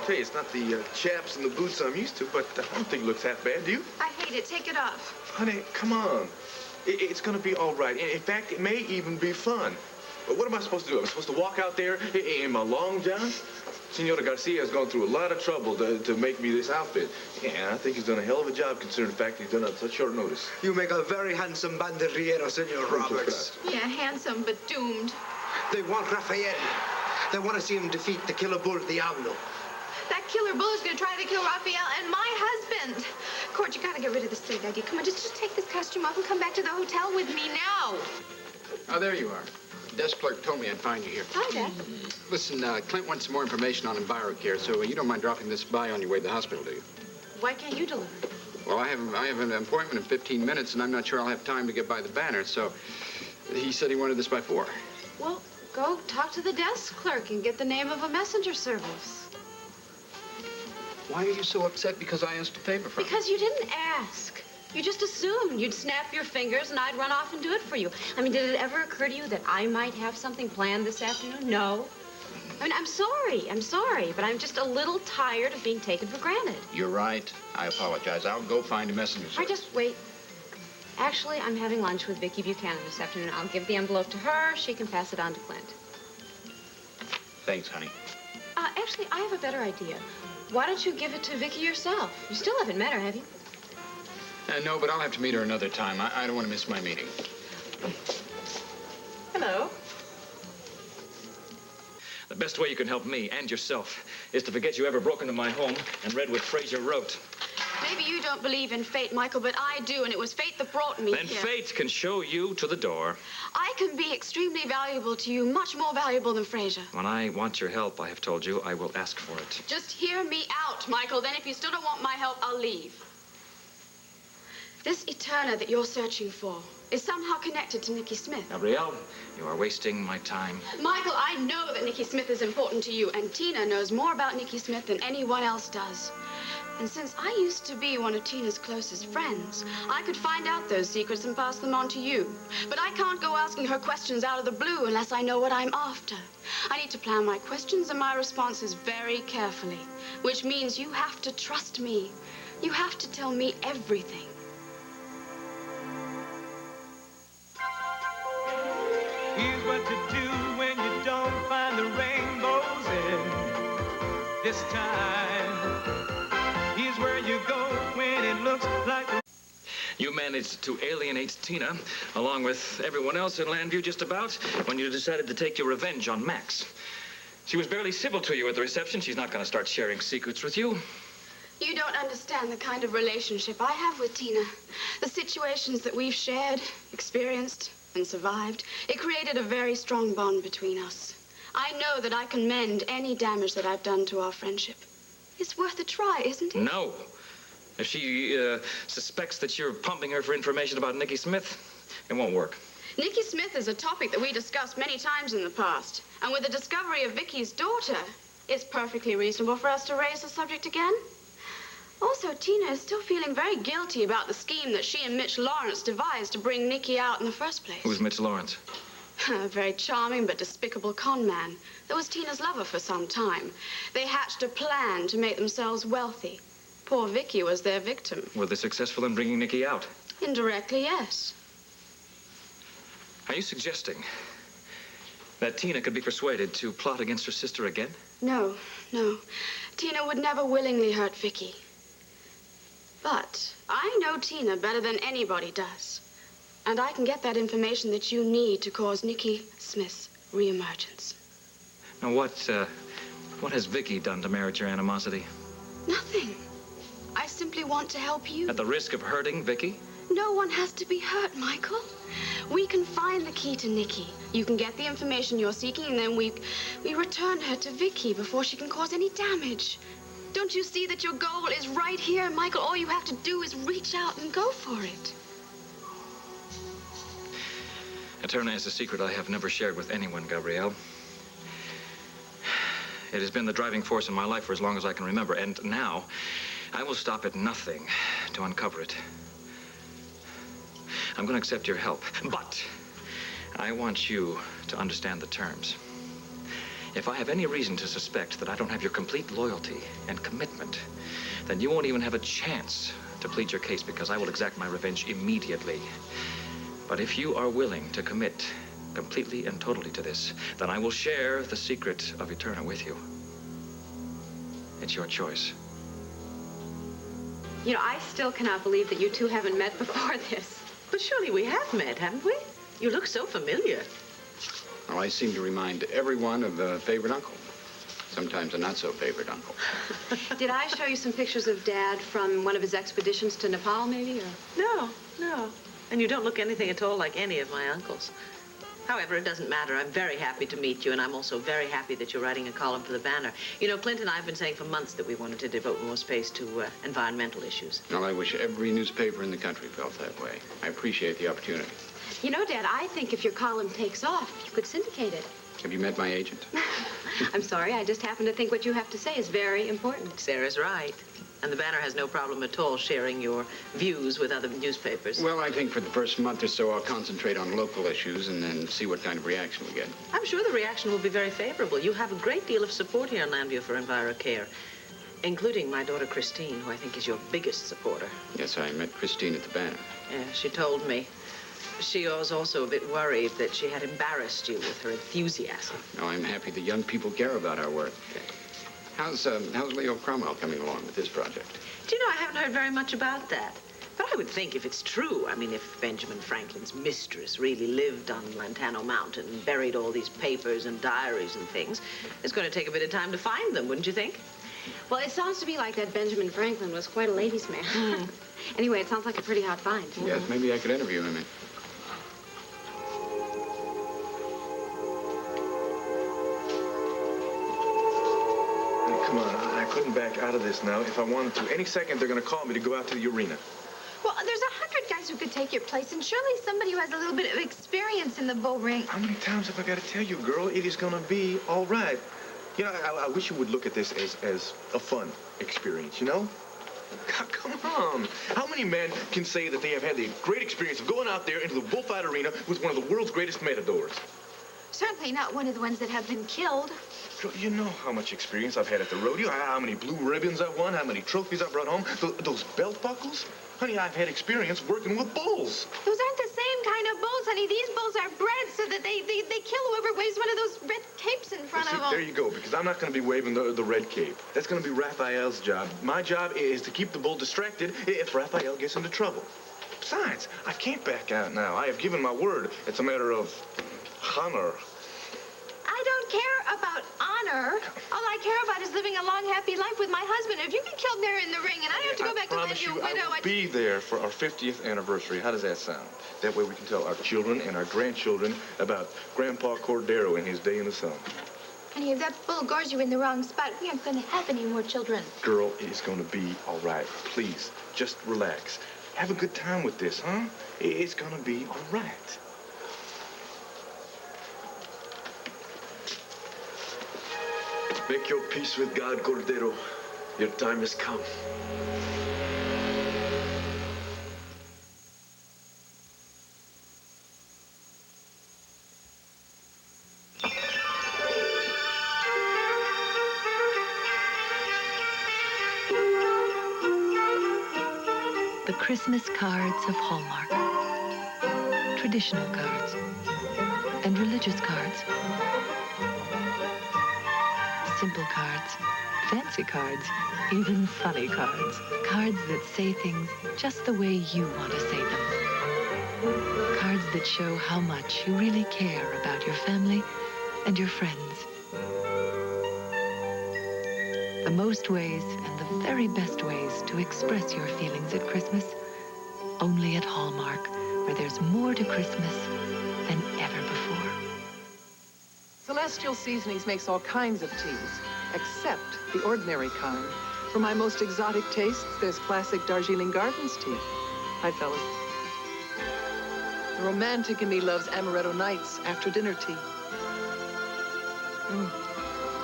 tell you, it's not the chaps and the boots I'm used to, but I don't think it looks half bad, do you? I hate it. Take it off. Honey, come on. It's gonna be all right. In fact, it may even be fun. But what am I supposed to do? Am I supposed to walk out there in my long john? Senora Garcia has gone through a lot of trouble to make me this outfit. Yeah, I think he's done a hell of a job considering the fact he's done it on such short notice. You make a very handsome banderillero, Senor Roberts. Yeah, handsome, but doomed. They want Rafael. They want to see him defeat the killer bull, Diablo. That killer bull is going to try to kill Rafael and my husband. Court, you got to get rid of this silly idea. Come on, just take this costume off and come back to the hotel with me now. Oh, there you are. Desk clerk told me I'd find you here. Hi, Dad. Listen, Clint wants some more information on EnviroCare, so you don't mind dropping this by on your way to the hospital, do you? Why can't you deliver? Well, I have an appointment in 15 minutes, and I'm not sure I'll have time to get by the banner, so he said he wanted this by 4. Well, go talk to the desk clerk and get the name of a messenger service. Why are you so upset because I asked a favor from you? Because you didn't ask. You just assumed you'd snap your fingers and I'd run off and do it for you. I mean, did it ever occur to you that I might have something planned this afternoon? No. I mean, I'm sorry, but I'm just a little tired of being taken for granted. You're right. I apologize. I'll go find a messenger service. Just wait. Actually, I'm having lunch with Vicki Buchanan this afternoon. I'll give the envelope to her. She can pass it on to Clint. Thanks, honey. Actually, I have a better idea. Why don't you give it to Vicki yourself? You still haven't met her, have you? No, but I'll have to meet her another time. I don't want to miss my meeting. Hello. The best way you can help me and yourself is to forget you ever broke into my home and read what Fraser wrote. Maybe you don't believe in fate, Michael, but I do, and it was fate that brought me Then here. fate can show you to the door. I can be extremely valuable to you, much more valuable than Fraser. When I want your help, I have told you, I will ask for it. Just hear me out, Michael. Then if you still don't want my help, I'll leave. This Eterna that you're searching for is somehow connected to Nikki Smith. Gabrielle, you are wasting my time. Michael, I know that Nikki Smith is important to you, and Tina knows more about Nikki Smith than anyone else does. And since I used to be one of Tina's closest friends, I could find out those secrets and pass them on to you. But I can't go asking her questions out of the blue unless I know what I'm after. I need to plan my questions and my responses very carefully, which means you have to trust me. You have to tell me everything. Here's what to do when you don't find the rainbows in this time. Here's where you go when it looks like You managed to alienate Tina, along with everyone else in Landview just about, when you decided to take your revenge on Max. She was barely civil to you at the reception. She's not going to start sharing secrets with you. You don't understand the kind of relationship I have with Tina. The situations that we've shared, experienced, and survived. It created a very strong bond between us. I know that I can mend any damage that I've done to our friendship. It's worth a try, isn't it? No. If she suspects that you're pumping her for information about Nikki Smith, it won't work. Nikki Smith is a topic that we discussed many times in the past. And with the discovery of Vicky's daughter, it's perfectly reasonable for us to raise the subject again. Also, Tina is still feeling very guilty about the scheme that she and Mitch Lawrence devised to bring Nikki out in the first place. Who's Mitch Lawrence? A very charming but despicable con man that was Tina's lover for some time. They hatched a plan to make themselves wealthy. Poor Vicky was their victim. Were they successful in bringing Nikki out? Indirectly, yes. Are you suggesting that Tina could be persuaded to plot against her sister again? No. Tina would never willingly hurt Vicky. But I know Tina better than anybody does. And I can get that information that you need to cause Nikki Smith's reemergence. Now, what has Vicky done to merit your animosity? Nothing. I simply want to help you. At the risk of hurting Vicky? No one has to be hurt, Michael. We can find the key to Nikki. You can get the information you're seeking, and then we return her to Vicky before she can cause any damage. Don't you see that your goal is right here, Michael? All you have to do is reach out and go for it. Eterna is a secret I have never shared with anyone, Gabrielle. It has been the driving force in my life for as long as I can remember, and now I will stop at nothing to uncover it. I'm going to accept your help, but I want you to understand the terms. If I have any reason to suspect that I don't have your complete loyalty and commitment, then you won't even have a chance to plead your case because I will exact my revenge immediately. But if you are willing to commit completely and totally to this, then I will share the secret of Eterna with you. It's your choice. You know, I still cannot believe that you two haven't met before this. But surely we have met, haven't we? You look so familiar. Well, I seem to remind everyone of a favorite uncle. Sometimes a not-so-favorite uncle. Did I show you some pictures of Dad from one of his expeditions to Nepal, maybe? Or? No, no. And you don't look anything at all like any of my uncles. However, it doesn't matter. I'm very happy to meet you, and I'm also very happy that you're writing a column for the Banner. You know, Clint and I have been saying for months that we wanted to devote more space to environmental issues. Well, I wish every newspaper in the country felt that way. I appreciate the opportunity. You know, Dad, I think if your column takes off, you could syndicate it. Have you met my agent? I'm sorry, I just happen to think what you have to say is very important. Sarah's right. And the Banner has no problem at all sharing your views with other newspapers. Well, I think for the first month or so, I'll concentrate on local issues and then see what kind of reaction we get. I'm sure the reaction will be very favorable. You have a great deal of support here in Llanview for EnviroCare, including my daughter Christine, who I think is your biggest supporter. Yes, I met Christine at the Banner. Yeah, she told me. She was also a bit worried that she had embarrassed you with her enthusiasm. No, I'm happy the young people care about our work. How's Leo Cromwell coming along with this project? Do you know, I haven't heard very much about that. But I would think if it's true, I mean, if Benjamin Franklin's mistress really lived on Lantano Mountain and buried all these papers and diaries and things, it's going to take a bit of time to find them, wouldn't you think? Well, it sounds to me like that Benjamin Franklin was quite a ladies' man. Anyway, it sounds like a pretty hot find. Yes, maybe I could interview him. Come on, I couldn't back out of this now if I wanted to. Any second, they're going to call me to go out to the arena. Well, there's 100 guys who could take your place, and surely somebody who has a little bit of experience in the bull ring. How many times have I got to tell you, girl, it is going to be all right. You know, I wish you would look at this as a fun experience, you know? Come on. How many men can say that they have had the great experience of going out there into the bullfight arena with one of the world's greatest matadors? Certainly not one of the ones that have been killed. Girl, you know how much experience I've had at the rodeo, how many blue ribbons I've won, how many trophies I've brought home. Those belt buckles? Honey, I've had experience working with bulls. Those aren't the same kind of bulls, honey. These bulls are bred so that they kill whoever waves one of those red capes in front of them. There you go, because I'm not going to be waving the red cape. That's going to be Raphael's job. My job is to keep the bull distracted if Raphael gets into trouble. Besides, I can't back out now. I have given my word. It's a matter of honor. I don't care about honor. All I care about is living a long, happy life with my husband. If you get killed there in the ring and I have to go back to Llanview a widow, I will be there for our 50th anniversary. How does that sound? That way we can tell our children and our grandchildren about Grandpa Cordero and his day in the sun. Honey, if that bull gores you in the wrong spot, we aren't going to have any more children. Girl, it's going to be all right. Please, just relax. Have a good time with this, huh? It's going to be all right. Make your peace with God, Cordero. Your time has come. The Christmas cards of Hallmark. Traditional cards. And religious cards. Simple cards, fancy cards, even funny cards. Cards that say things just the way you want to say them. Cards that show how much you really care about your family and your friends. The most ways and the very best ways to express your feelings at Christmas, only at Hallmark, where there's more to Christmas than ever before. Celestial Seasonings makes all kinds of teas, except the ordinary kind. For my most exotic tastes, there's classic Darjeeling Gardens tea. Hi, fellas. The romantic in me loves amaretto nights after dinner tea.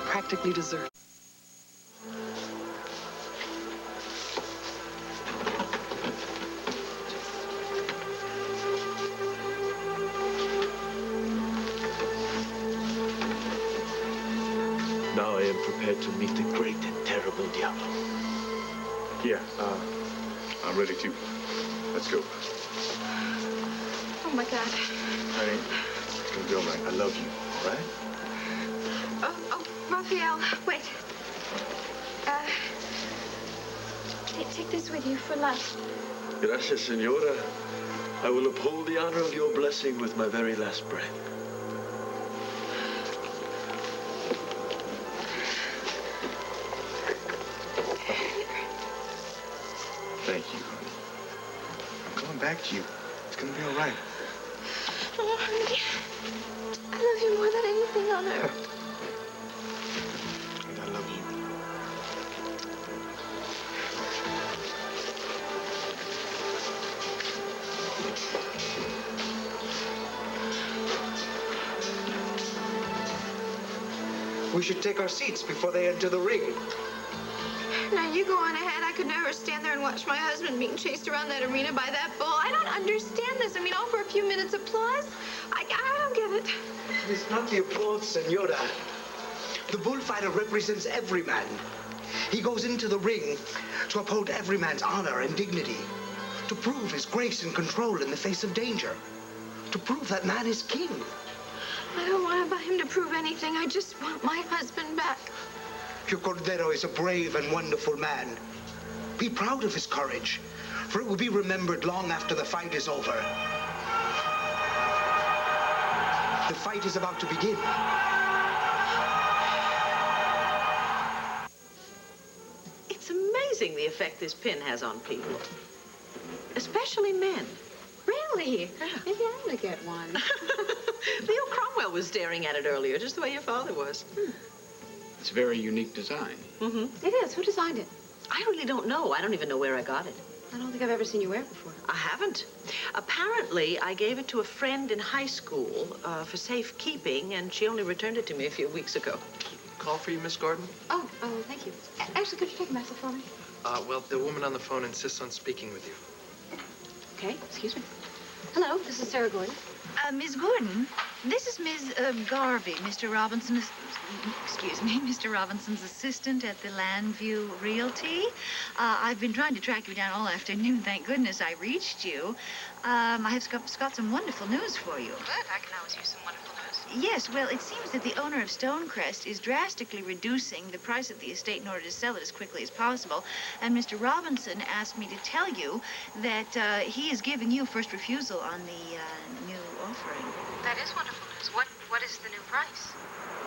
Practically dessert. prepared to meet the great and terrible Diablo. Yeah, I'm ready too. Let's go. Oh, my God. Honey, it's gonna be all right. I love you, all right? Oh, Raphael, wait. Take this with you for life. Gracias, senora. I will uphold the honor of your blessing with my very last breath. Thank you, honey. I'm coming back to you. It's gonna be all right. Oh, honey. I love you more than anything on earth. And I love you. We should take our seats before they enter the ring. Now, you go on ahead. I could never stand there and watch my husband being chased around that arena by that bull. I don't understand this. I mean, all for a few minutes applause? I don't get it. It's not the applause, senora. The bullfighter represents every man. He goes into the ring to uphold every man's honor and dignity, to prove his grace and control in the face of danger, to prove that man is king. I don't want him to prove anything. I just want my husband back. Your Cordero is a brave and wonderful man. Be proud of his courage, for it will be remembered long after the fight is over. The fight is about to begin. It's amazing the effect this pin has on people, especially men. Really? Maybe I'm gonna get one. Leo Cromwell was staring at it earlier, just the way your father was. It's a very unique design. It is. Who designed it? I really don't know. I don't even know where I got it. I don't think I've ever seen you wear it before. I haven't. Apparently, I gave it to a friend in high school for safekeeping, and she only returned it to me a few weeks ago. Call for you, Miss Gordon? Oh, thank you. Actually, could you take a message for me? Well, the woman on the phone insists on speaking with you. Okay, excuse me. Hello, this is Sarah Gordon. Miss Gordon, this is Miss Garvey, Mr. Robinson's assistant at the Landview Realty. I've been trying to track you down all afternoon. Thank goodness I reached you. I've got some wonderful news for you. Good, I can always use some wonderful news. Yes, well, it seems that the owner of Stonecrest is drastically reducing the price of the estate in order to sell it as quickly as possible. And Mr. Robinson asked me to tell you that he is giving you first refusal on the new offering. That is wonderful news. What is the new price?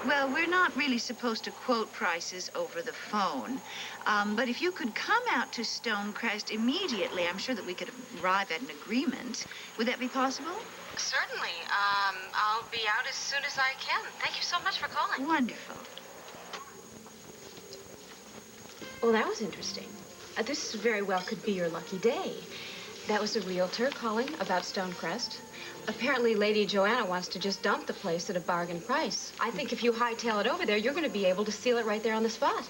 Well, we're not really supposed to quote prices over the phone. But if you could come out to Stonecrest immediately, I'm sure that we could arrive at an agreement. Would that be possible? Certainly. I'll be out as soon as I can. Thank you so much for calling. Wonderful. Well, that was interesting. This very well could be your lucky day. That was a realtor calling about Stonecrest. Apparently, Lady Joanna wants to just dump the place at a bargain price. I think if you hightail it over there, you're going to be able to seal it right there on the spot.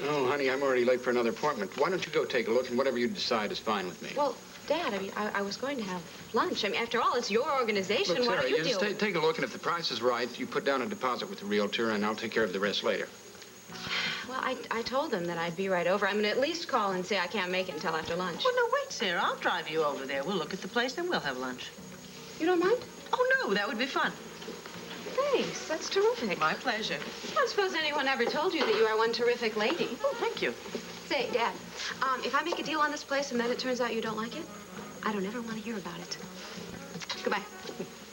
Oh, honey, I'm already late for another appointment. Why don't you go take a look, and whatever you decide is fine with me. Well, Dad, I mean, I was going to have lunch. I mean, after all, it's your organization. Look, Why Sarah, don't you just deal with it? take a look, and if the price is right, you put down a deposit with the realtor, and I'll take care of the rest later. Well, I told them that I'd be right over. I'm going to at least call and say I can't make it until after lunch. Well, no, wait, Sarah. I'll drive you over there. We'll look at the place, then we'll have lunch. You don't mind? Oh, no, that would be fun. Thanks. That's terrific. My pleasure. I don't suppose anyone ever told you that you are one terrific lady. Oh, thank you. Say, Dad, if I make a deal on this place and then it turns out you don't like it, I don't ever want to hear about it. Goodbye.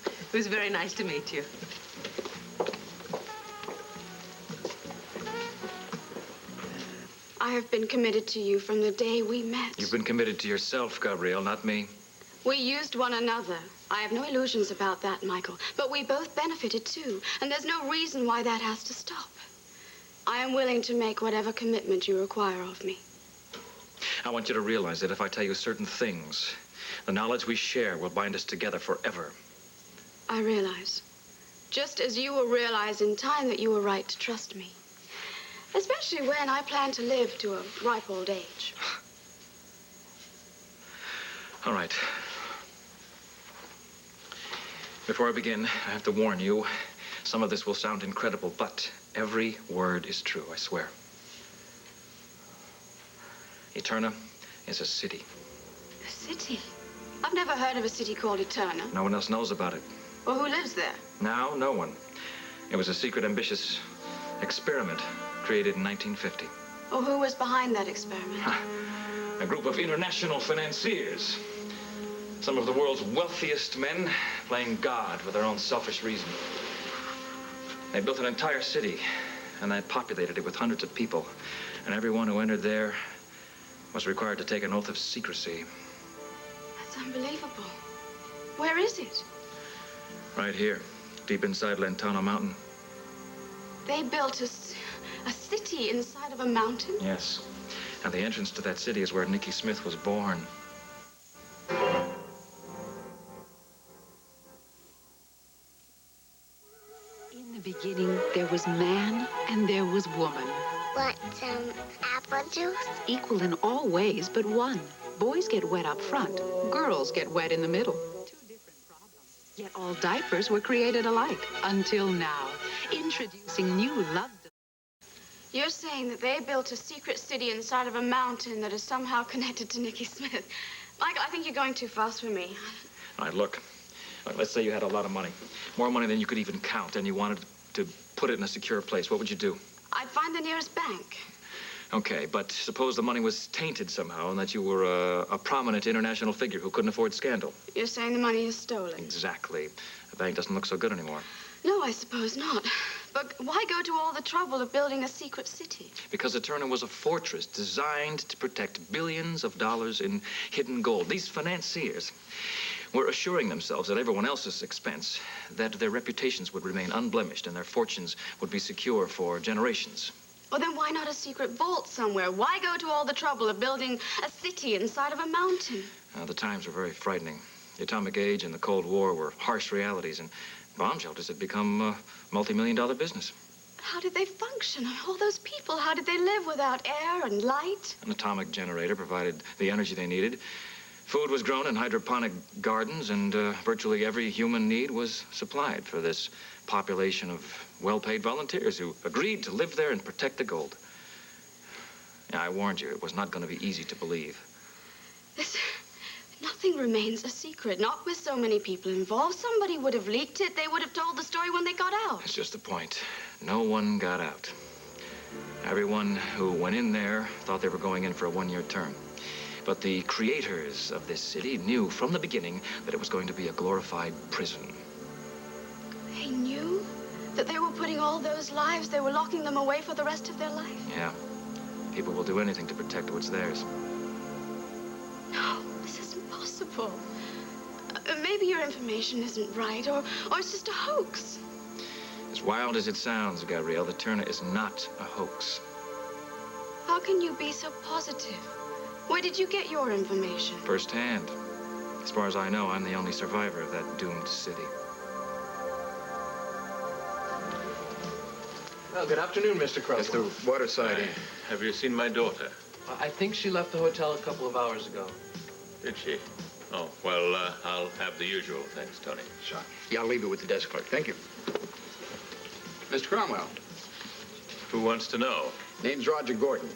It was very nice to meet you. I have been committed to you from the day we met. You've been committed to yourself, Gabrielle, not me. We used one another. I have no illusions about that, Michael. But we both benefited, too. And there's no reason why that has to stop. I am willing to make whatever commitment you require of me. I want you to realize that if I tell you certain things, the knowledge we share will bind us together forever. I realize. Just as you will realize in time that you were right to trust me. Especially when I plan to live to a ripe old age. All right. Before I begin, I have to warn you Some of this will sound incredible, but every word is true, I swear. Eterna is a city. A city? I've never heard of a city called Eterna. No one else knows about it. Well, who lives there? Now, no one. It was a secret, ambitious experiment created in 1950. Well, who was behind that experiment? A group of international financiers. Some of the world's wealthiest men playing God for their own selfish reason. They built an entire city, and they populated it with hundreds of people. And everyone who entered there was required to take an oath of secrecy. That's unbelievable. Where is it? Right here, deep inside Lentano Mountain. They built a city inside of a mountain? Yes. And the entrance to that city is where Nicky Smith was born. In the beginning, there was man and there was woman. Want some apple juice? Equal in all ways but one. Boys get wet up front. Girls get wet in the middle. Two different problems. Yet all diapers were created alike. Until now. Introducing new love. You're saying that they built a secret city inside of a mountain that is somehow connected to Nicky Smith. Michael, I think you're going too fast for me. All right, look, let's say you had a lot of money. More money than you could even count, and you wanted to put it in a secure place. What would you do? I'd find the nearest bank. Okay, but suppose the money was tainted somehow and that you were a prominent international figure who couldn't afford scandal. You're saying the money is stolen? Exactly. The bank doesn't look so good anymore. No, I suppose not. But why go to all the trouble of building a secret city? Because Eterna was a fortress designed to protect billions of dollars in hidden gold. These financiers were assuring themselves at everyone else's expense that their reputations would remain unblemished and their fortunes would be secure for generations. Well, then why not a secret vault somewhere? Why go to all the trouble of building a city inside of a mountain? The times were very frightening. The atomic age and the Cold War were harsh realities, and bomb shelters had become a multi-million-dollar business. How did they function? All those people, how did they live without air and light? An atomic generator provided the energy they needed. Food was grown in hydroponic gardens, and virtually every human need was supplied for this population of well-paid volunteers who agreed to live there and protect the gold. Yeah, I warned you, it was not going to be easy to believe. Nothing remains a secret, not with so many people involved. Somebody would have leaked it. They would have told the story when they got out. That's just the point. No one got out. Everyone who went in there thought they were going in for a one-year term. But the creators of this city knew from the beginning that it was going to be a glorified prison. They knew that they were putting all those lives, they were locking them away for the rest of their life. Yeah. People will do anything to protect what's theirs. No, this isn't possible. Maybe your information isn't right, or it's just a hoax. As wild as it sounds, Gabrielle, the Eterna is not a hoax. How can you be so positive? Where did you get your information? Firsthand. As far as I know, I'm the only survivor of that doomed city. Well, good afternoon, Mr. Croswell. It's the Waterside Inn. Have you seen my daughter? I think she left the hotel a couple of hours ago. Did she? Oh, well, I'll have the usual. Thanks, Tony. Sure. Yeah, I'll leave it with the desk clerk. Thank you. Mr. Cromwell. Who wants to know? Name's Roger Gordon.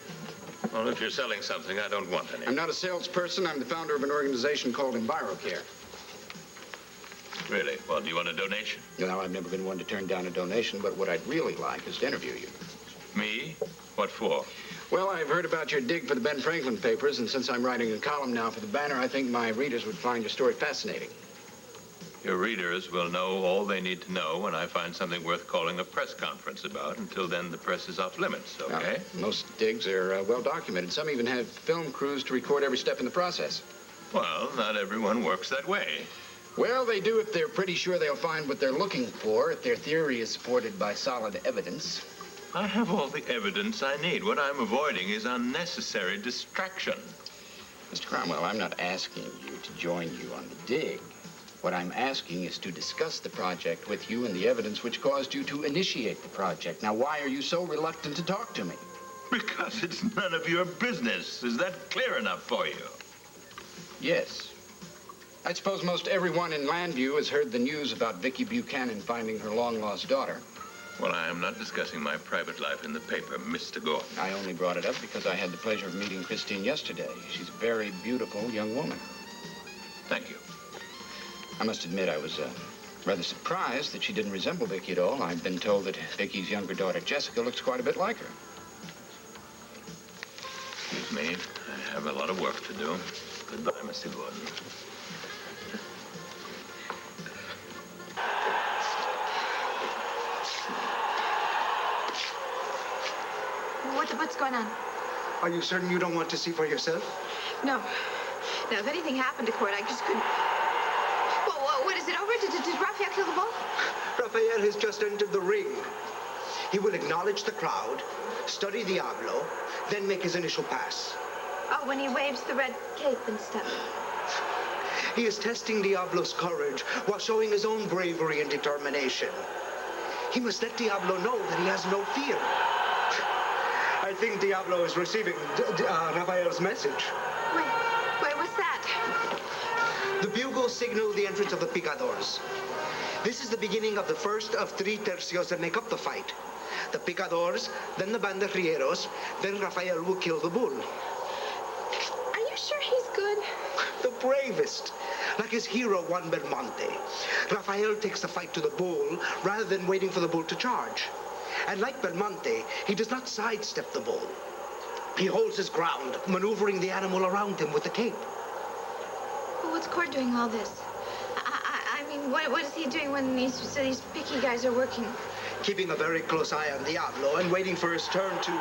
Well, if you're selling something, I don't want any. I'm not a salesperson. I'm the founder of an organization called EnviroCare. Really? Well, do you want a donation? No, I've never been one to turn down a donation, but what I'd really like is to interview you. Me? What for? Well, I've heard about your dig for the Ben Franklin papers, and since I'm writing a column now for the Banner, I think my readers would find your story fascinating. Your readers will know all they need to know when I find something worth calling a press conference about. Until then, the press is off limits, okay? Now, most digs are well documented. Some even have film crews to record every step in the process. Well, not everyone works that way. Well, they do if they're pretty sure they'll find what they're looking for, if their theory is supported by solid evidence. I have all the evidence I need. What I'm avoiding is unnecessary distraction. Mr. Cromwell, I'm not asking you to join you on the dig. What I'm asking is to discuss the project with you and the evidence which caused you to initiate the project. Now, why are you so reluctant to talk to me? Because it's none of your business. Is that clear enough for you? Yes. I suppose most everyone in Landview has heard the news about Vicki Buchanan finding her long-lost daughter. Well, I am not discussing my private life in the paper, Mr. Gordon. I only brought it up because I had the pleasure of meeting Christine yesterday. She's a very beautiful young woman. Thank you. I must admit I was rather surprised that she didn't resemble Vicki at all. I've been told that Vicki's younger daughter, Jessica, looks quite a bit like her. Excuse me. I have a lot of work to do. Goodbye, Mr. Gordon. What's going on? Are you certain you don't want to see for yourself? No. Now, if anything happened to Court, I just couldn't... What is it over? Did Raphael kill the bull? Raphael has just entered the ring. He will acknowledge the crowd, study Diablo, then make his initial pass. Oh, when he waves the red cape and stuff. He is testing Diablo's courage while showing his own bravery and determination. He must let Diablo know that he has no fear. I think Diablo is receiving Raphael's message. Wait, what's that? The bugles signal the entrance of the picadors. This is the beginning of the first of 3 tercios that make up the fight. The picadors, then the banderilleros, then Raphael will kill the bull. Are you sure he's good? The bravest. Like his hero, Juan Belmonte. Raphael takes the fight to the bull rather than waiting for the bull to charge. And like Belmonte, he does not sidestep the bull. He holds his ground, maneuvering the animal around him with the cape. Well, what's Court doing all this? I mean, what is he doing when these picky guys are working? Keeping a very close eye on Diablo and waiting for his turn to... Well,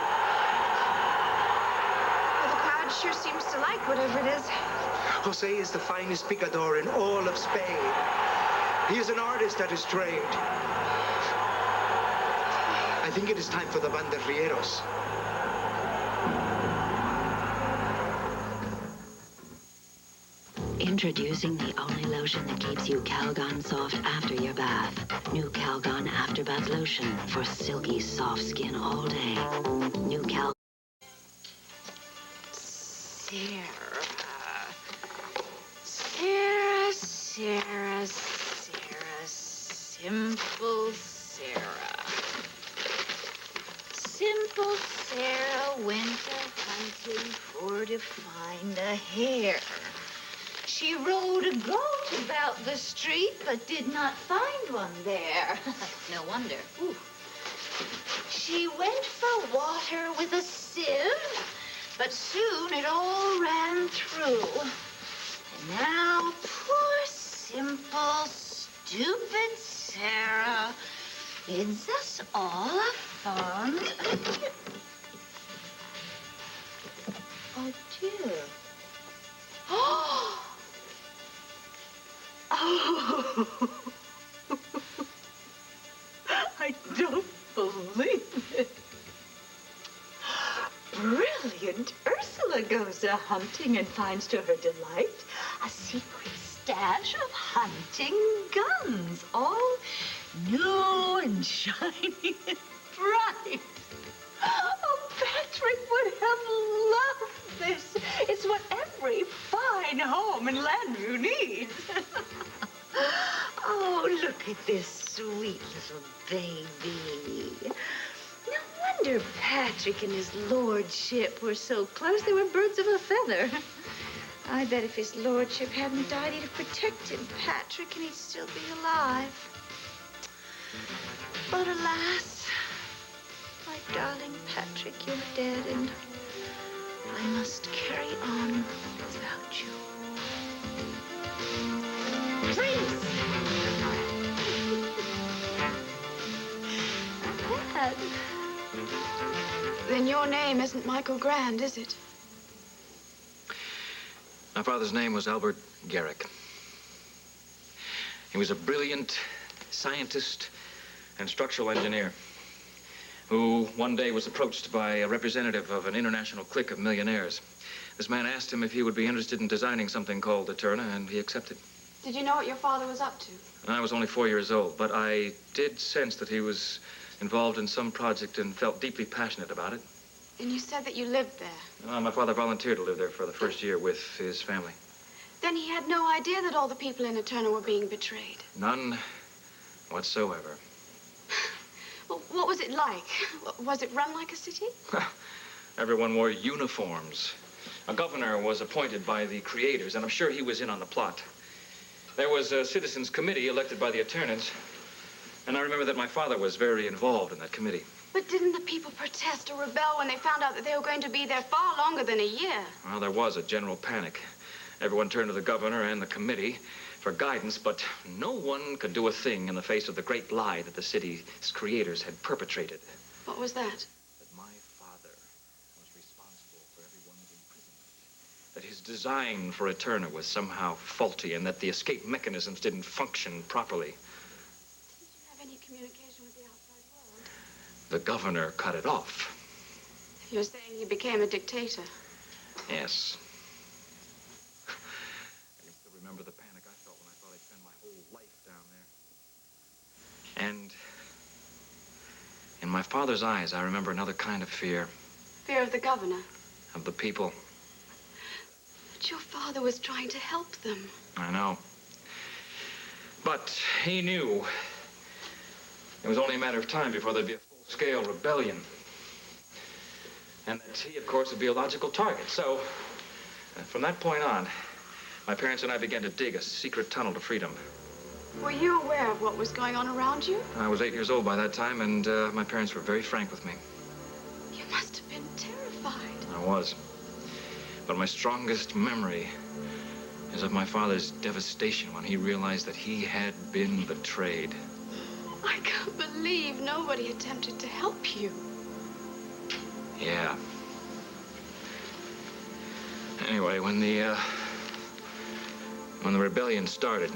the crowd sure seems to like whatever it is. Jose is the finest picador in all of Spain. He is an artist at his trade. I think it is time for the banderilleros. Introducing the only lotion that keeps you Calgon soft after your bath. New Calgon After Bath Lotion for silky, soft skin all day. New Calgon. Sarah, simple Sarah. Simple Sarah went a-hunting for to find a hare. She rode a goat about the street, but did not find one there. No wonder. Ooh. She went for water with a sieve, but soon it all ran through. And now poor, simple, stupid Sarah bids us all a fond adieu. Adieu. Oh! Oh! I don't believe it. Brilliant Ursula goes a-hunting and finds to her delight a secret stash of hunting guns, all new and shiny and bright. Oh, Patrick would have loved this. It's what every fine home in Landview needs. Oh, look at this sweet little baby. No wonder Patrick and his lordship were so close. They were birds of a feather. I bet if his lordship hadn't died, he'd have protected Patrick and he'd still be alive. But alas, my darling Patrick, you're dead, and I must carry on without you. Prince! Dad. Then your name isn't Michael Grand, is it? My father's name was Albert Garrick. He was a brilliant scientist and structural engineer who one day was approached by a representative of an international clique of millionaires. This man asked him if he would be interested in designing something called the Turner, and he accepted. Did you know what your father was up to? I was only 4 years old, but I did sense that he was involved in some project and felt deeply passionate about it. And you said that you lived there. My father volunteered to live there for the first year with his family. Then he had no idea that all the people in Eterna were being betrayed. None whatsoever. Well, what was it like? Was it run like a city? Everyone wore uniforms. A governor was appointed by the creators, and I'm sure he was in on the plot. There was a citizens' committee elected by the Eternans, and I remember that my father was very involved in that committee. But didn't the people protest or rebel when they found out that they were going to be there far longer than a year? Well, there was a general panic. Everyone turned to the governor and the committee for guidance, but no one could do a thing in the face of the great lie that the city's creators had perpetrated. What was that? That my father was responsible for everyone's imprisonment. That his design for Eterna was somehow faulty, and that the escape mechanisms didn't function properly. Did you have any communication with the outside world? The governor cut it off. You're saying he became a dictator? Yes. I can still remember the panic I felt when I thought I'd spend my whole life down there. And in my father's eyes, I remember another kind of fear. Fear of the governor? Of the people. But your father was trying to help them. I know. But he knew it was only a matter of time before there'd be a full-scale rebellion. And that he, of course, would be a logical target. So, from that point on, my parents and I began to dig a secret tunnel to freedom. Were you aware of what was going on around you? I was 8 years old by that time, and my parents were very frank with me. You must have been terrified. I was. But my strongest memory is of my father's devastation when he realized that he had been betrayed. I can't believe nobody attempted to help you. Yeah. Anyway, when the rebellion started,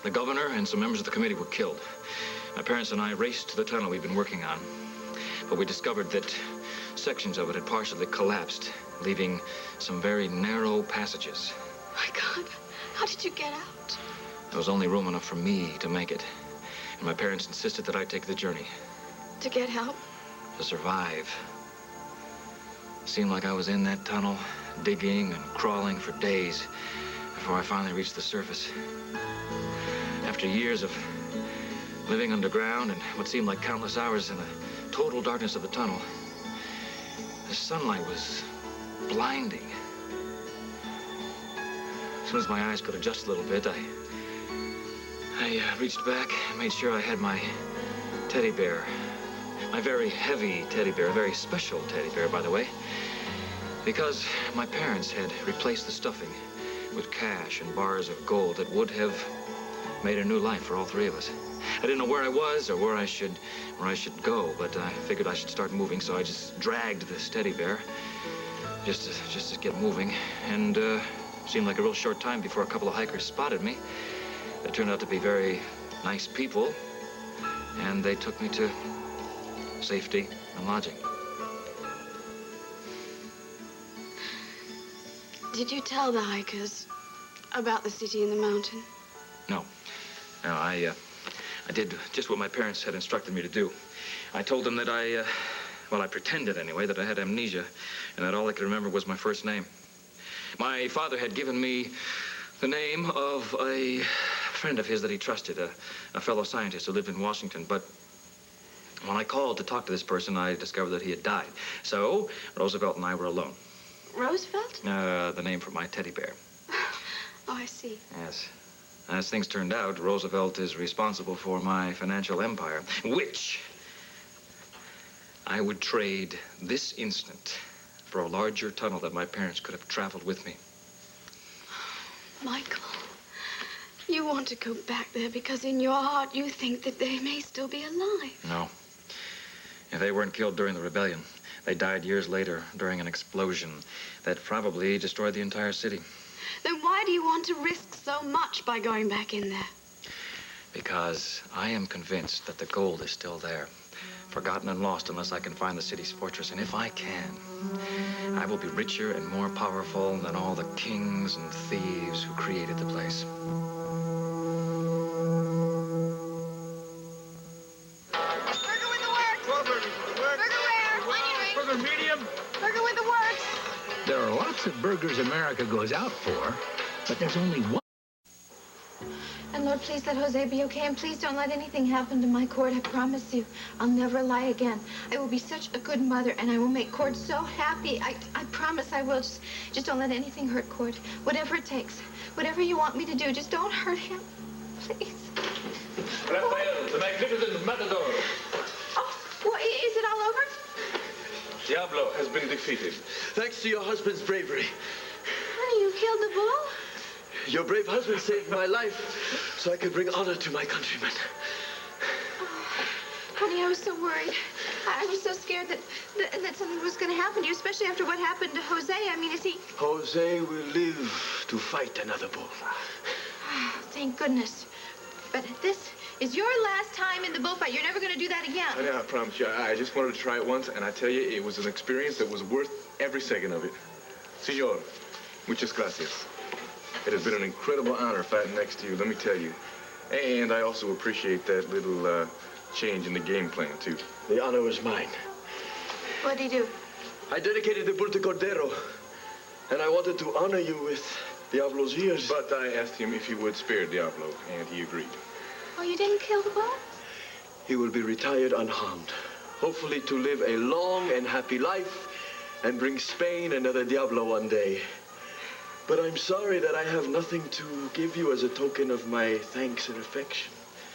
the governor and some members of the committee were killed. My parents and I raced to the tunnel we'd been working on, but we discovered that sections of it had partially collapsed, leaving some very narrow passages. My God, how did you get out? There was only room enough for me to make it, and my parents insisted that I take the journey. To get help? To survive. It seemed like I was in that tunnel, digging and crawling for days before I finally reached the surface. After years of living underground and what seemed like countless hours in the total darkness of the tunnel, the sunlight was blinding. As soon as my eyes could adjust a little bit, I reached back and made sure I had my teddy bear. My very heavy teddy bear, a very special teddy bear, by the way, because my parents had replaced the stuffing with cash and bars of gold that would have made a new life for all three of us. I didn't know where I was or where I should go, but I figured I should start moving, so I just dragged this teddy bear just to get moving, and seemed like a real short time before a couple of hikers spotted me. They turned out to be very nice people, and they took me to safety and lodging. Did you tell the hikers about the city in the mountain? No, I did just what my parents had instructed me to do. I told them that I pretended anyway, that I had amnesia, and that all I could remember was my first name. My father had given me the name of a friend of his that he trusted, a fellow scientist who lived in Washington, but when I called to talk to this person, I discovered that he had died. So Roosevelt and I were alone. Roosevelt? The name for my teddy bear. Oh, I see. Yes. As things turned out, Roosevelt is responsible for my financial empire, which I would trade this instant for a larger tunnel that my parents could have traveled with me. Michael, you want to go back there because in your heart you think that they may still be alive. No. If they weren't killed during the rebellion, they died years later during an explosion that probably destroyed the entire city. Then why do you want to risk so much by going back in there? Because I am convinced that the gold is still there, forgotten and lost unless I can find the city's fortress. And if I can, I will be richer and more powerful than all the kings and thieves who created the place. Burger with the works. Burger rare. Burger medium. Burger with the works. There are lots of burgers America goes out for, But there's only one. And Lord, please let Jose be okay, and please don't let anything happen to my Cord. I promise you, I'll never lie again. I will be such a good mother, and I will make Cord so happy. I promise I will. Just don't let anything hurt Cord. Whatever it takes, whatever you want me to do, just don't hurt him, please. Raphael, the magnificent matador. Oh, well, is it all over? Diablo has been defeated. Thanks to your husband's bravery. Honey, you killed the bull? Your brave husband saved my life so I could bring honor to my countrymen. Honey, I was so worried. I was so scared that something was going to happen to you, especially after what happened to Jose. I mean, is he... Jose will live to fight another bull. Oh, thank goodness. But this is your last time in the bullfight. You're never going to do that again. Honey, I promise you, I just wanted to try it once, and I tell you, it was an experience that was worth every second of it. Senor, muchas gracias. It has been an incredible honor fighting next to you, let me tell you. And I also appreciate that little change in the game plan, too. The honor was mine. What'd he do? I dedicated the bull to Cordero, and I wanted to honor you with Diablo's ears. But I asked him if he would spare Diablo, and he agreed. Oh, you didn't kill the bull? He will be retired unharmed, hopefully to live a long and happy life and bring Spain another Diablo one day. But I'm sorry that I have nothing to give you as a token of my thanks and affection.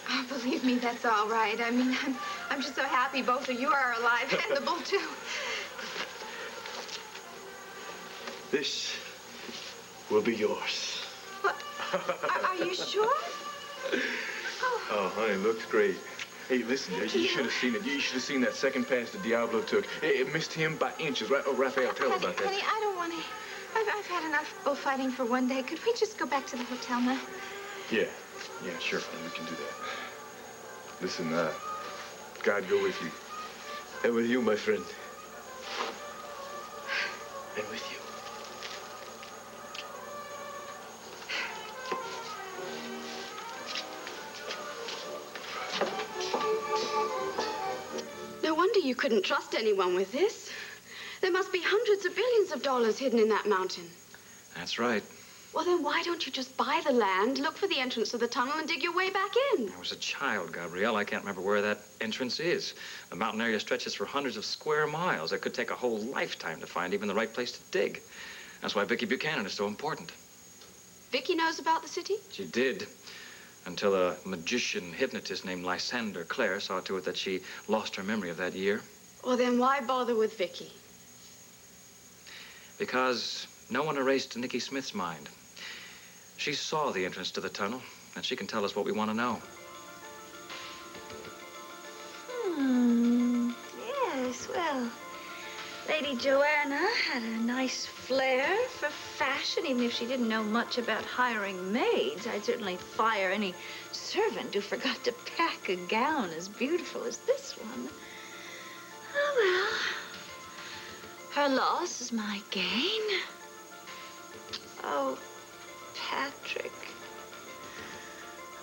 Oh, believe me, that's all right. I mean, I'm just so happy both of you are alive, and the bull, too. This will be yours. What? Are you sure? Oh, honey, looks great. Hey, listen, you should have seen it. You should have seen that second pass that Diablo took. It missed him by inches, right? Oh, Raphael, tell her about that. Honey, I don't want to... I've had enough bullfighting for one day. Could we just go back to the hotel now? Yeah, sure, honey, we can do that. Listen, God go with you. And with you, my friend. And with you. No wonder you couldn't trust anyone with this. There must be hundreds of billions of dollars hidden in that mountain. That's right. Well, then why don't you just buy the land, look for the entrance to the tunnel, and dig your way back in? I was a child, Gabrielle. I can't remember where that entrance is. The mountain area stretches for hundreds of square miles. It could take a whole lifetime to find even the right place to dig. That's why Vicky Buchanan is so important. Vicky knows about the city? She did. Until a magician hypnotist named Lysander Clare saw to it that she lost her memory of that year. Well, then why bother with Vicky? Because no one erased Nicky Smith's mind. She saw the entrance to the tunnel, and she can tell us what we want to know. Yes, well, Lady Joanna had a nice flair for fashion, even if she didn't know much about hiring maids. I'd certainly fire any servant who forgot to pack a gown as beautiful as this one. Oh, well, her loss is my gain. Oh, Patrick,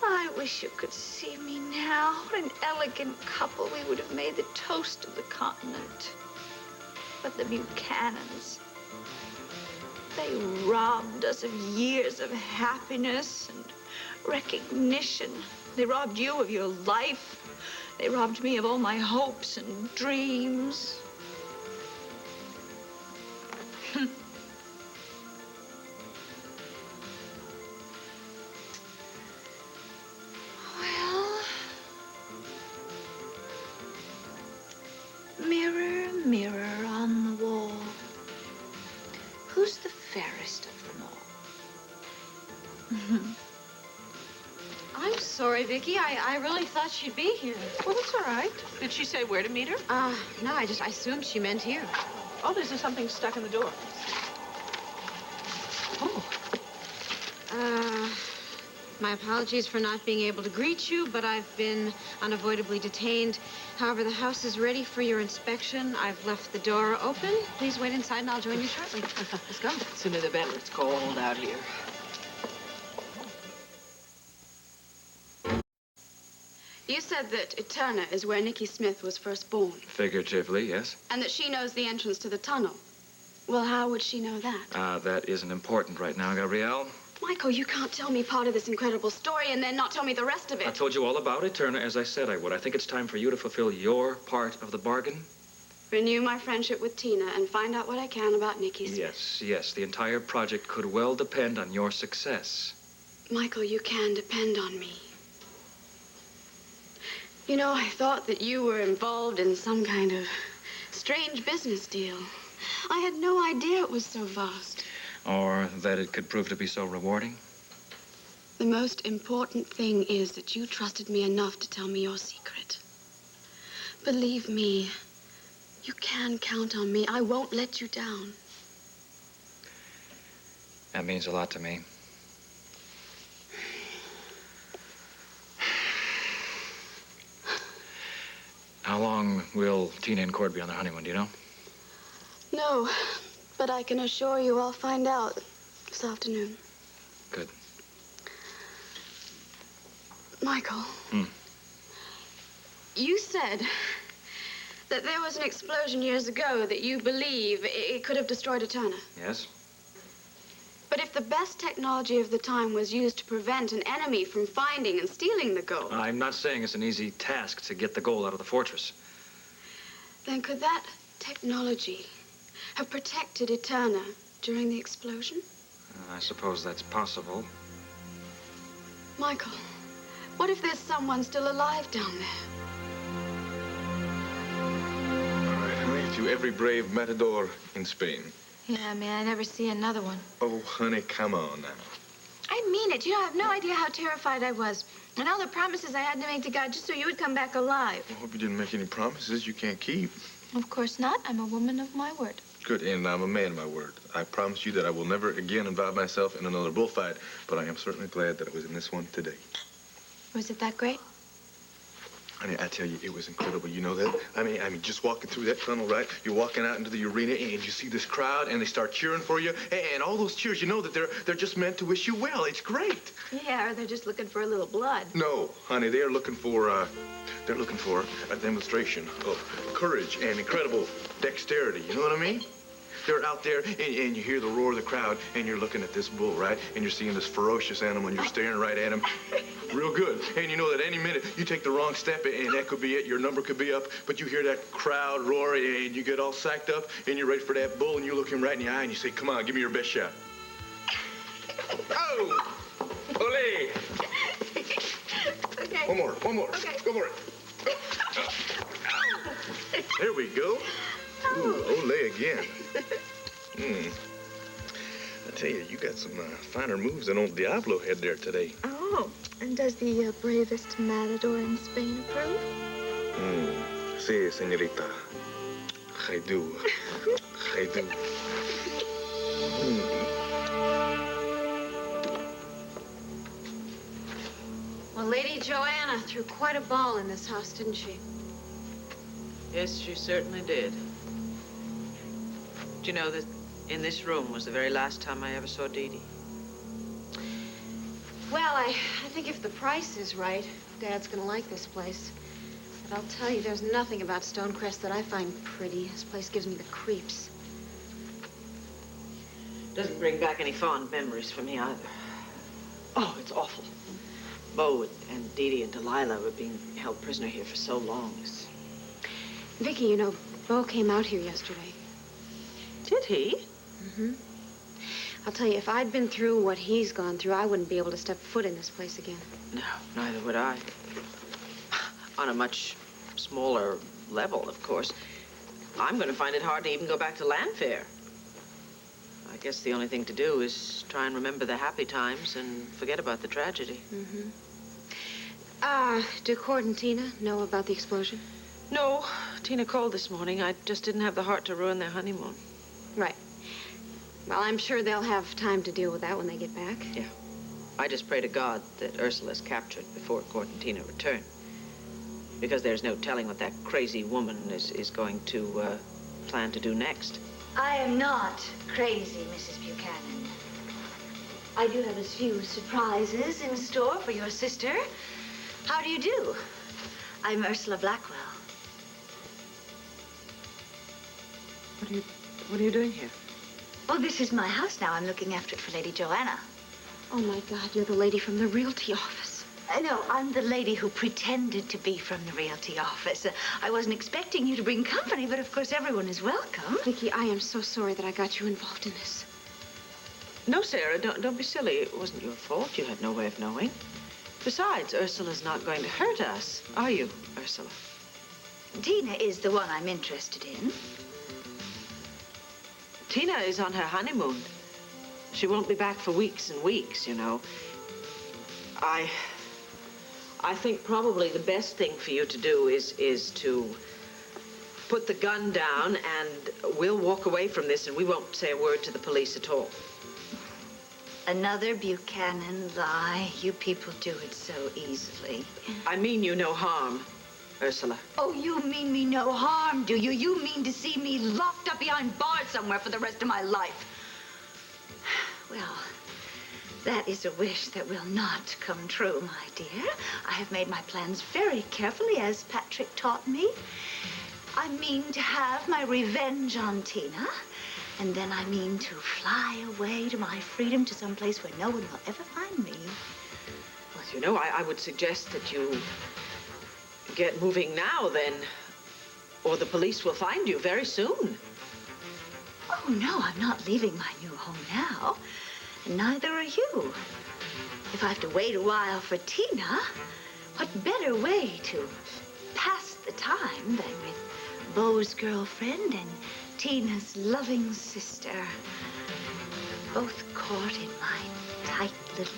I wish you could see me now. What an elegant couple we would have made, the toast of the continent. But the Buchanans, they robbed us of years of happiness and recognition. They robbed you of your life. They robbed me of all my hopes and dreams. Well, mirror, mirror on the wall, who's the fairest of them all? I'm sorry, Vicky. I really thought she'd be here. Well, that's all right. Did she say where to meet her? No, I assumed she meant here. Oh, there's something stuck in the door. Oh. My apologies for not being able to greet you, but I've been unavoidably detained. However, the house is ready for your inspection. I've left the door open. Please wait inside and I'll join you shortly. Let's go. Sooner the better. It's cold out here. You said that Eterna is where Nicky Smith was first born, Figuratively, yes. and that she knows the entrance to the tunnel. Well, how would she know that? That isn't important right now, Gabrielle. Why Michael, you can't tell me part of this incredible story and then not tell me the rest of I it. told you all about it, Turner, as I said I would. I think it's time for you to fulfill your part of the bargain. Renew my friendship with Tina and find out what I can about Nicky Smith. Yes, yes. The entire project could well depend on your success. Michael, you can depend on me. You know, I thought that you were involved in some kind of strange business deal. I had no idea it was so vast. Or that it could prove to be so rewarding. The most important thing is that you trusted me enough to tell me your secret. Believe me, you can count on me. I won't let you down. That means a lot to me. How long will Tina and Cord be on their honeymoon, do you know? No, but I can assure you I'll find out this afternoon. Good. Michael. You said that there was an explosion years ago that you believe it could have destroyed a Turner. Yes? But if the best technology of the time was used to prevent an enemy from finding and stealing the gold, I'm not saying it's an easy task to get the gold out of the fortress. then could that technology have protected Eterna during the explosion? I suppose that's possible. Michael, what if there's someone still alive down there? All right, honey, to every brave matador in Spain. Yeah, may I never see another one. Oh, honey, come on now. I mean it. You don't have no idea how terrified I was. And all the promises I had to make to God just so you would come back alive. I hope you didn't make any promises you can't keep. Of course not. I'm a woman of my word. Good, and I'm a man of my word. I promise you that I will never again involve myself in another bullfight, but I am certainly glad that I was in this one today. Was it that great? Honey, I tell you, it was incredible. You know that? I mean, just walking through that tunnel, right? You're walking out into the arena, and you see this crowd, and they start cheering for you. And all those cheers, you know that they're just meant to wish you well. It's great. Yeah, or they're just looking for a little blood. No, honey, they're looking for a demonstration of courage and incredible dexterity. You know what I mean? They're out there, and you hear the roar of the crowd, and you're looking at this bull, right? And you're seeing this ferocious animal, and you're staring right at him. Real good. And you know that any minute you take the wrong step, and that could be it. Your number could be up, but you hear that crowd roar, and you get all sacked up, and you're ready for that bull, and you look him right in the eye, and you say, come on, give me your best shot. Oh! Ole! Okay. One more. Okay. Go for it. There we go. Ooh, ole again. I tell you, you got some finer moves than old Diablo had there today. Oh, and does the bravest matador in Spain approve? Sí, señorita. I do. I do. Well, Lady Joanna threw quite a ball in this house, didn't she? Yes, she certainly did. Do you know that in this room was the very last time I ever saw Dee Dee? Well, I think if the price is right, Dad's gonna like this place. But I'll tell you, there's nothing about Stonecrest that I find pretty. This place gives me the creeps. Doesn't bring back any fond memories for me either. Oh, it's awful. Bo and Dee Dee and Delilah were being held prisoner here for so long. Vicky, you know, Bo came out here yesterday. Did he? Mm-hmm. I'll tell you, if I'd been through what he's gone through, I wouldn't be able to step foot in this place again. No, neither would I. On a much smaller level, of course. I'm going to find it hard to even go back to Landfair. I guess the only thing to do is try and remember the happy times and forget about the tragedy. Mm-hmm. Do Cord and Tina know about the explosion? No, Tina called this morning. I just didn't have the heart to ruin their honeymoon. Right. Well, I'm sure they'll have time to deal with that when they get back. Yeah. I just pray to God that Ursula's captured before Cord and Tina return. Because there's no telling what that crazy woman is going to plan to do next. I am not crazy, Mrs. Buchanan. I do have a few surprises in store for your sister. How do you do? I'm Ursula Blackwell. What are you doing here? Well, this is my house now. I'm looking after it for Lady Joanna. Oh, my God, you're the lady from the realty office. No, I'm the lady who pretended to be from the realty office. I wasn't expecting you to bring company, but of course everyone is welcome. Nikki, I am so sorry that I got you involved in this. No, Sarah, don't be silly. It wasn't your fault. You had no way of knowing. Besides, Ursula's not going to hurt us, are you, Ursula? Tina is the one I'm interested in. Tina is on her honeymoon. She won't be back for weeks and weeks, you know. I think probably the best thing for you to do is to put the gun down, and we'll walk away from this, and we won't say a word to the police at all. Another Buchanan lie. You people do it so easily. I mean you no harm, Ursula. Oh, you mean me no harm, do you? You mean to see me locked up behind bars somewhere for the rest of my life? Well, that is a wish that will not come true, my dear. I have made my plans very carefully, as Patrick taught me. I mean to have my revenge on Tina, and then I mean to fly away to my freedom to some place where no one will ever find me. Well, you know, I would suggest that you get moving now, then, or the police will find you very soon. Oh, no, I'm not leaving my new home now. And neither are you. If I have to wait a while for Tina, what better way to pass the time than with Beau's girlfriend and Tina's loving sister, both caught in my tight little